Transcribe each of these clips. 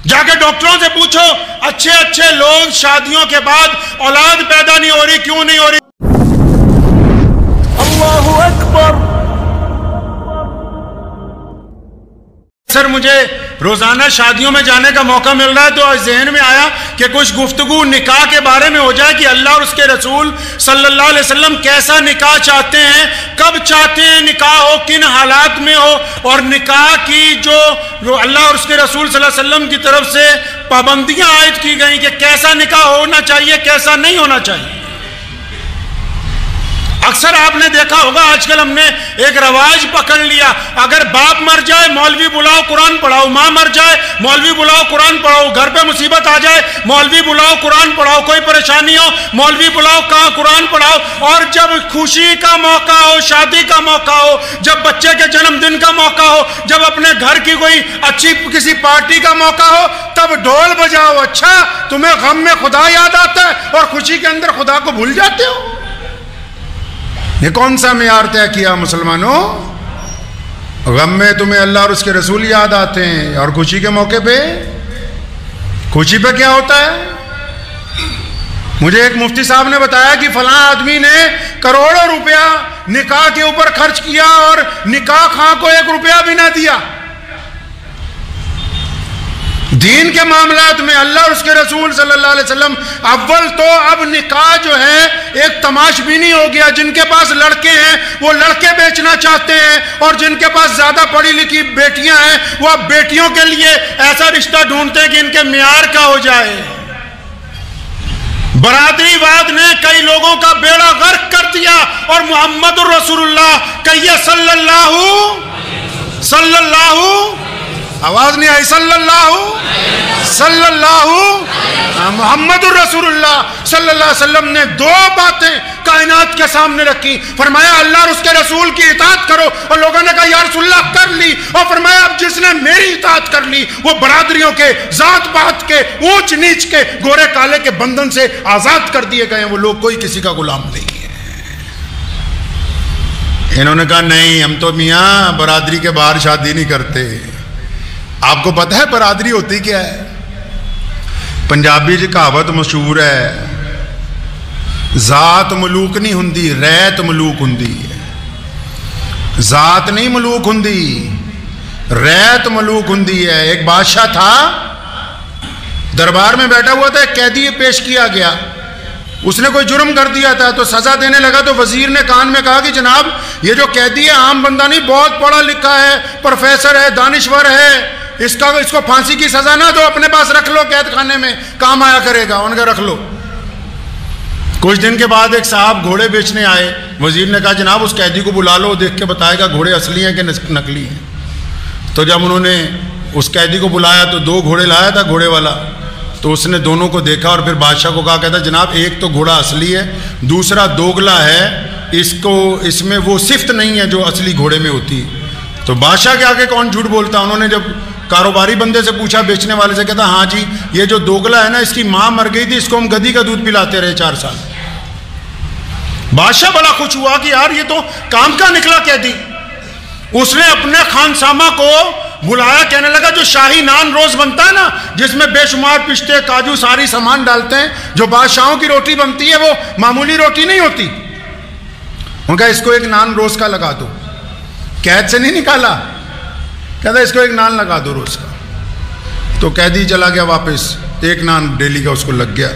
جا کے ڈاکٹروں سے پوچھو، اچھے اچھے لوگ شادیوں کے بعد اولاد پیدا نہیں ہو رہی، کیوں نہیں ہو رہی؟ اللہ اکبر۔ سر مجھے روزانہ شادیوں میں جانے کا موقع مل رہا ہے تو ذہن میں آیا کہ کچھ گفتگو نکاح کے بارے میں ہو جائے کہ اللہ اور اس کے رسول صلی اللہ علیہ وسلم کیسا نکاح چاہتے ہیں، کب چاہتے ہیں نکاح ہو، کن حالات میں ہو، اور نکاح کی جو اللہ اور اس کے رسول صلی اللہ علیہ وسلم کی طرف سے پابندیاں عائد کی گئیں کہ کیسا نکاح ہونا چاہیے، کیسا نہیں ہونا چاہیے۔ اکثر آپ نے دیکھا ہوگا آج کل ہم نے ایک رواج پکڑ لیا، اگر باپ مر جائے مولوی بلاؤ قرآن پڑھاؤ، ماں مر جائے مولوی بلاؤ قرآن پڑھاؤ، گھر پہ مصیبت آ جائے مولوی بلاؤ قرآن پڑھاؤ، کوئی پریشانی ہو مولوی بلاؤ کہاں قرآن پڑھاؤ، اور جب خوشی کا موقع ہو، شادی کا موقع ہو، جب بچے کے جنم دن کا موقع ہو، جب اپنے گھر کی کوئی اچھی کسی پارٹی کا موقع ہو، تب ڈھول بجاؤ۔ اچھا تمہیں غم میں خدا یاد آتا ہے اور خوشی کے اندر خدا کو بھول جاتے ہو؟ یہ کون سا معیار طے کیا مسلمانوں؟ غم میں تمہیں اللہ اور اس کے رسول یاد آتے ہیں، اور خوشی کے موقع پہ خوشی پہ کیا ہوتا ہے؟ مجھے ایک مفتی صاحب نے بتایا کہ فلاں آدمی نے کروڑوں روپیہ نکاح کے اوپر خرچ کیا اور نکاح خواہ کو 1 روپیہ بھی نہ دیا۔ دین کے معاملات میں اللہ اور اس کے رسول صلی اللہ علیہ وسلم اول تو اب نکاح جو ہے ایک تماش بینی ہو گیا، جن کے پاس لڑکے ہیں وہ لڑکے بیچنا چاہتے ہیں، اور جن کے پاس زیادہ پڑھی لکھی بیٹیاں ہیں وہ اب بیٹیوں کے لیے ایسا رشتہ ڈھونڈتے ہیں کہ ان کے معیار کا ہو جائے۔ برادری واد نے کئی لوگوں کا بیڑا غرق کر دیا، اور محمد الرسول اللہ کہیے صلی اللہ آواز نہیں آئی، صلی اللہ محمد الرسول اللہ صلی اللہ علیہ وسلم نے 2 باتیں کائنات کے سامنے رکھی، فرمایا اللہ اور اس کے رسول کی اطاعت کرو، اور لوگوں نے کہا یا رسول اللہ کر لی، اور فرمایا اب جس نے میری اطاعت کر لی وہ برادریوں کے، ذات پات کے، اونچ نیچ کے، گورے کالے کے بندھن سے آزاد کر دیے گئے، وہ لوگ کوئی کسی کا غلام نہیں ہے۔ انہوں نے کہا نہیں ہم تو میاں برادری کے باہر شادی نہیں کرتے۔ آپ کو پتہ ہے برادری ہوتی کیا ہے؟ پنجابی جی کہاوت مشہور ہے، ذات ملوک نہیں ہندی، ریت ملوک ہندی ہے۔ ذات نہیں ملوک ہندی، ریت ملوک ہندی ہے۔ ایک بادشاہ تھا، دربار میں بیٹھا ہوا تھا، ایک قیدی پیش کیا گیا، اس نے کوئی جرم کر دیا تھا تو سزا دینے لگا، تو وزیر نے کان میں کہا کہ جناب یہ جو قیدی ہے عام بندہ نہیں، بہت پڑھا لکھا ہے، پروفیسر ہے، دانشور ہے، اس کو پھانسی کی سزا نہ دو، اپنے پاس رکھ لو، قید خانے میں کام آیا کرے گا۔ ان کا رکھ لو۔ کچھ دن کے بعد ایک صاحب گھوڑے بیچنے آئے، وزیر نے کہا جناب اس قیدی کو بلا لو، دیکھ کے بتائے گا گھوڑے اصلی ہیں کہ نقلی ہیں۔ تو جب انہوں نے اس قیدی کو بلایا تو 2 گھوڑے لایا تھا گھوڑے والا، تو اس نے دونوں کو دیکھا اور پھر بادشاہ کو کہا، کہتا جناب ایک تو گھوڑا اصلی ہے، دوسرا دوگلا ہے، اس میں وہ صفت نہیں ہے جو اصلی گھوڑے میں ہوتی۔ تو بادشاہ کے آگے کون جھوٹ بولتا؟ انہوں نے جب کاروباری بندے سے پوچھا، بیچنے والے سے، کہتا ہاں جی یہ جو دوگلا ہے نا اس کی ماں مر گئی تھی، اس کو ہم گدھی کا دودھ پلاتے رہے 4 سال۔ بادشاہ بڑا خوش ہوا کہ یار یہ تو کام کا نکلا قیدی۔ اس نے اپنے خانسامہ کو بلایا، کہنے لگا جو شاہی نان روز بنتا ہے نا، جس میں بے شمار پستے کاجو ساری سامان ڈالتے ہیں، جو بادشاہوں کی روٹی بنتی ہے وہ معمولی روٹی نہیں ہوتی۔ ان کا اس کو 1 نان روز کا لگا دو۔ قید سے نہیں نکالا، کہتا اس کو 1 نان لگا دو روز کا۔ تو قیدی چلا گیا واپس، 1 نان ڈیلی کا اس کو لگ گیا۔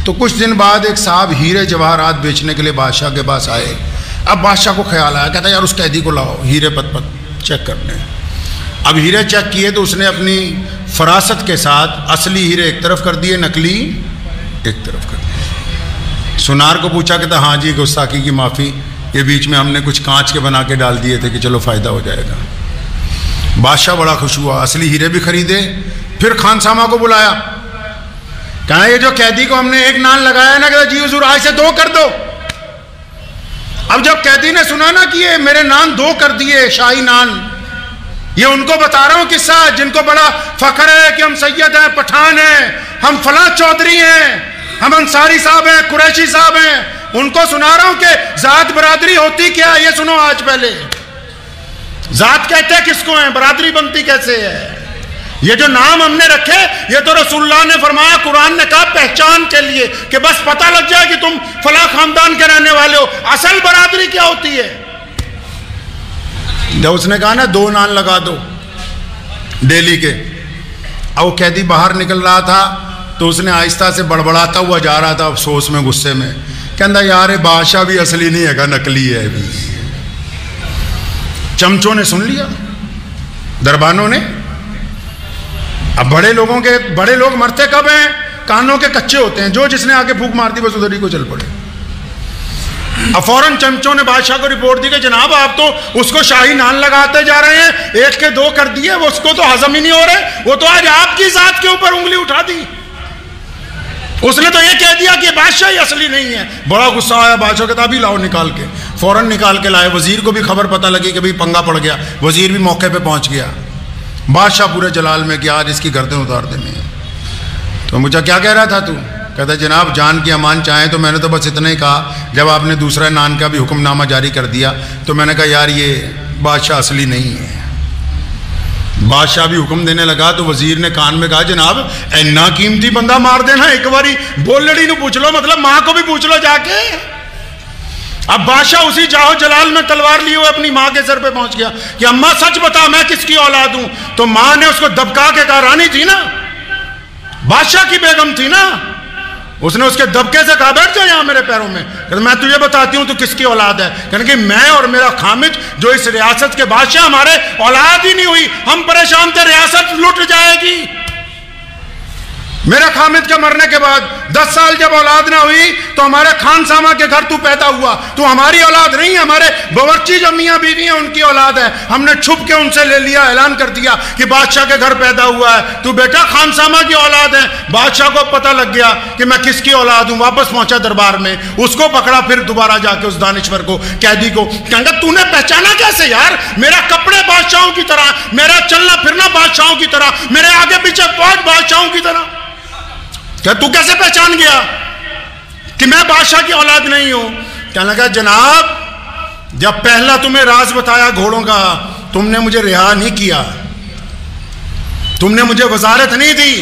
تو کچھ دن بعد ایک صاحب ہیرے جواہرات بیچنے کے لیے بادشاہ کے پاس آئے۔ اب بادشاہ کو خیال آیا، کہتا یار اس قیدی کو لاؤ ہیرے پت چیک کرنے۔ اب ہیرے چیک کیے تو اس نے اپنی فراست کے ساتھ اصلی ہیرے ایک طرف کر دیے، نقلی ایک طرف کر دیے۔ سنار کو پوچھا، کہتا ہاں جی گستاخی کی معافی، یہ بیچ میں ہم نے کچھ کانچ کے بنا کے ڈال دیے تھے کہ چلو فائدہ ہو جائے گا۔ بادشاہ بڑا خوش ہوا، اصلی ہیرے بھی خریدے، پھر خانسامہ کو بلایا، کہا یہ جو قیدی کو ہم نے 1 نان لگایا نا، کہتا جی حضور آج سے 2 کر دو۔ اب جب قیدی نے سنا نا کہ یہ میرے نان 2 کر دیے شاہی نان، یہ ان کو بتا رہا ہوں قصہ، جن کو بڑا فخر ہے کہ ہم سید ہیں، پٹھان ہیں، ہم فلاں چودھری ہیں، ہم انصاری صاحب ہیں، قریشی صاحب ہیں، ان کو سنا رہا ہوں کہ ذات برادری ہوتی کیا ہے، یہ سنو آج پہلے۔ ذات کہتے کس کو ہیں، برادری بنتی کیسے ہے؟ یہ جو نام ہم نے رکھے یہ تو رسول اللہ نے فرمایا، قرآن نے کہا پہچان کے لیے، کہ بس پتہ لگ جائے کہ تم فلاں خاندان کے رہنے والے ہو۔ اصل برادری کیا ہوتی ہے؟ جب اس نے کہا نا 2 نان لگا دو ڈیلی کے، اب وہ قیدی باہر نکل رہا تھا تو اس نے آہستہ سے بڑبڑاتا ہوا جا رہا تھا افسوس میں، غصے میں، کہندا یار بادشاہ بھی اصلی نہیں ہے گا، نکلی ہے بھی۔ چمچوں نے سن لیا، دربانوں نے۔ اب بڑے لوگ مرتے کب ہیں؟ کانوں کے کچے ہوتے ہیں، جو جس نے آگے پھونک مار دی بس ادھر ہی کو چل پڑے۔ اب فوراً چمچوں نے بادشاہ کو رپورٹ دی کہ جناب آپ تو اس کو شاہی نان لگاتے جا رہے ہیں، 1 کے 2 کر دیے، وہ اس کو تو ہضم ہی نہیں ہو رہے، وہ تو آج آپ کی ذات کے اوپر انگلی اٹھا دی۔ اس نے تو یہ کہہ دیا کہ بادشاہ ہی اصلی نہیں ہے۔ بڑا غصہ آیا بادشاہ، کہتا ابھی لاؤ نکال کے، فوراً نکال کے لائے۔ وزیر کو بھی خبر پتہ لگی کہ بھئی پنگا پڑ گیا، وزیر بھی موقع پہ پہنچ گیا۔ بادشاہ پورے جلال میں کہ آج اس کی گردن اتار دینے ہیں۔ تو مجھے کیا کہہ رہا تھا تو؟ کہتا جناب جان کی امان چاہیں تو میں نے تو بس اتنا ہی کہا، جب آپ نے دوسرا نان کا بھی حکم نامہ جاری کر دیا تو میں نے کہا یار یہ بادشاہ اصلی نہیں ہے۔ بادشاہ بھی حکم دینے لگا تو وزیر نے کان میں کہا جناب اینا قیمتی بندہ مار دینا، ایک باری بول لڑی نو پوچھ لو، مطلب ماں کو بھی پوچھ لو جا کے۔ اب بادشاہ اسی جاہو جلال میں تلوار لیے ہوئے اپنی ماں کے سر پہ پہنچ گیا کہ اماں سچ بتا میں کس کی اولاد ہوں؟ تو ماں نے اس کو دبکا کے کہا، رانی تھی نا، بادشاہ کی بیگم تھی نا، اس نے اس کے دبکے سے کہا بیٹھ جا یہاں میرے پیروں میں، کہ میں تجھے بتاتی ہوں تو کس کی اولاد ہے۔ کہنے کہ میں اور میرا خامد جو اس ریاست کے بادشاہ، ہمارے اولاد ہی نہیں ہوئی، ہم پریشان تھے ریاست لٹ جائے گی۔ میرے خامد کے مرنے کے بعد 10 سال جب اولاد نہ ہوئی تو ہمارے خان سامہ کے گھر تو پیدا ہوا، تو ہماری اولاد نہیں، ہمارے باورچی جو میاں بیوی ہیں ان کی اولاد ہے۔ ہم نے چھپ کے ان سے لے لیا، اعلان کر دیا کہ بادشاہ کے گھر پیدا ہوا ہے، تو بیٹا خان سامہ کی اولاد ہے۔ بادشاہ کو پتہ لگ گیا کہ میں کس کی اولاد ہوں، واپس پہنچا دربار میں، اس کو پکڑا، پھر دوبارہ جا کے اس دانشور کو، قیدی کو، کہیں گا تو نے پہچانا کیسے یار؟ میرا کپڑے بادشاہوں کی طرح، میرا چلنا پھرنا بادشاہوں کی طرح، میرے آگے پیچھے فوج بادشاہوں کی طرح، کہ تو کیسے پہچان گیا کہ میں بادشاہ کی اولاد نہیں ہوں؟ کہنے لگا جناب جب پہلا تمہیں راز بتایا گھوڑوں کا، تم نے مجھے رہا نہیں کیا، تم نے مجھے وزارت نہیں دی،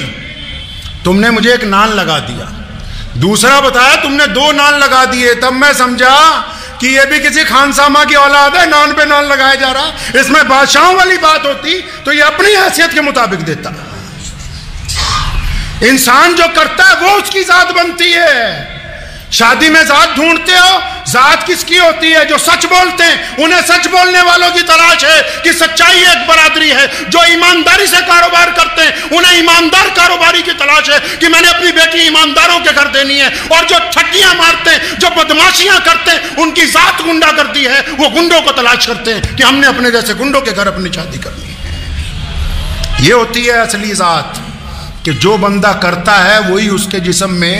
تم نے مجھے 1 نان لگا دیا۔ دوسرا بتایا تم نے 2 نان لگا دیے، تب میں سمجھا کہ یہ بھی کسی خان سامہ کی اولاد ہے، نان پہ نان لگایا جا رہا۔ اس میں بادشاہوں والی بات ہوتی تو یہ اپنی حیثیت کے مطابق دیتا۔ انسان جو کرتا ہے وہ اس کی ذات بنتی ہے۔ شادی میں ذات ڈھونڈتے ہو، ذات کس کی ہوتی ہے؟ جو سچ بولتے ہیں، انہیں سچ بولنے والوں کی تلاش ہے کہ سچائی ایک برادری ہے۔ جو ایمانداری سے کاروبار کرتے ہیں انہیں ایماندار کاروباری کی تلاش ہے کہ میں نے اپنی بیٹی ایمانداروں کے گھر دینی ہے۔ اور جو ٹھگیاں مارتے ہیں، جو بدماشیاں کرتے ہیں، ان کی ذات گنڈا کرتی ہے، وہ گنڈوں کو تلاش کرتے ہیں کہ ہم نے اپنے جیسے گنڈوں کے گھر اپنی شادی کرنی ہے۔ یہ ہوتی ہے اصلی ذات، کہ جو بندہ کرتا ہے وہی اس کے جسم میں،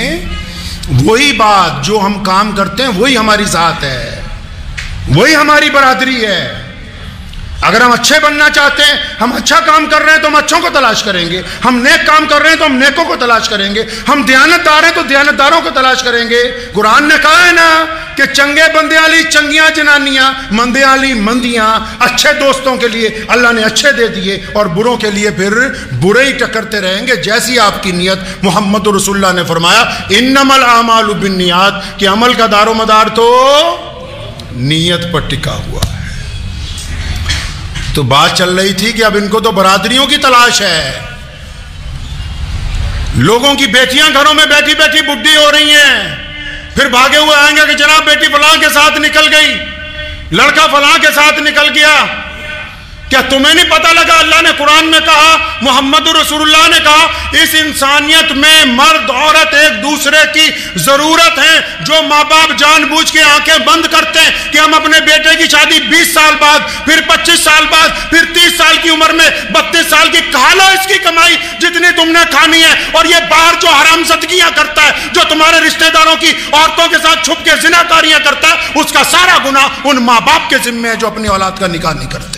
وہی بات جو ہم کام کرتے ہیں وہی ہماری ذات ہے، وہی ہماری برادری ہے۔ اگر ہم اچھے بننا چاہتے ہیں، ہم اچھا کام کر رہے ہیں تو ہم اچھوں کو تلاش کریں گے، ہم نیک کام کر رہے ہیں تو ہم نیکوں کو تلاش کریں گے، ہم دیانتدار ہیں تو دیانتداروں کو تلاش کریں گے۔ قرآن نے کہا ہے نا کہ چنگے بندے والی چنگیاں جنانیاں، مندے والی مندیاں، اچھے دوستوں کے لیے اللہ نے اچھے دے دیے اور بروں کے لیے پھر برے ہی ٹکرتے رہیں گے، جیسی آپ کی نیت۔ محمد رسول اللہ نے فرمایا انما الاعمال بالنیات، کہ عمل کا دار و مدار تو نیت پر ٹکا ہوا ہے۔ تو بات چل رہی تھی کہ اب ان کو تو برادریوں کی تلاش ہے۔ لوگوں کی بیٹیاں گھروں میں بیٹھی بیٹھی بڈھی ہو رہی ہیں، پھر بھاگے ہوئے آئیں گے کہ جناب بیٹی فلاں کے ساتھ نکل گئی، لڑکا فلاں کے ساتھ نکل گیا۔ کیا تمہیں نہیں پتہ لگا؟ اللہ نے قرآن میں کہا، محمد رسول اللہ نے کہا، اس انسانیت میں مرد عورت ایک دوسرے کی ضرورت ہے۔ جو ماں باپ جان بوجھ کے آنکھیں بند کرتے ہیں کہ ہم اپنے بیٹے کی شادی 20 سال بعد، پھر 25 سال بعد، پھر 30 سال کی عمر میں 32 سال کی، کھا لو اس کی کمائی جتنی تم نے کھانی ہے۔ اور یہ باہر جو حرام زدگیاں کرتا ہے، جو تمہارے رشتہ داروں کی عورتوں کے ساتھ چھپ کے زنا کاریاں کرتا ہے، اس کا سارا گناہ ان ماں باپ کے ذمہ ہے جو اپنی اولاد کا نکاح نہیں کرتے۔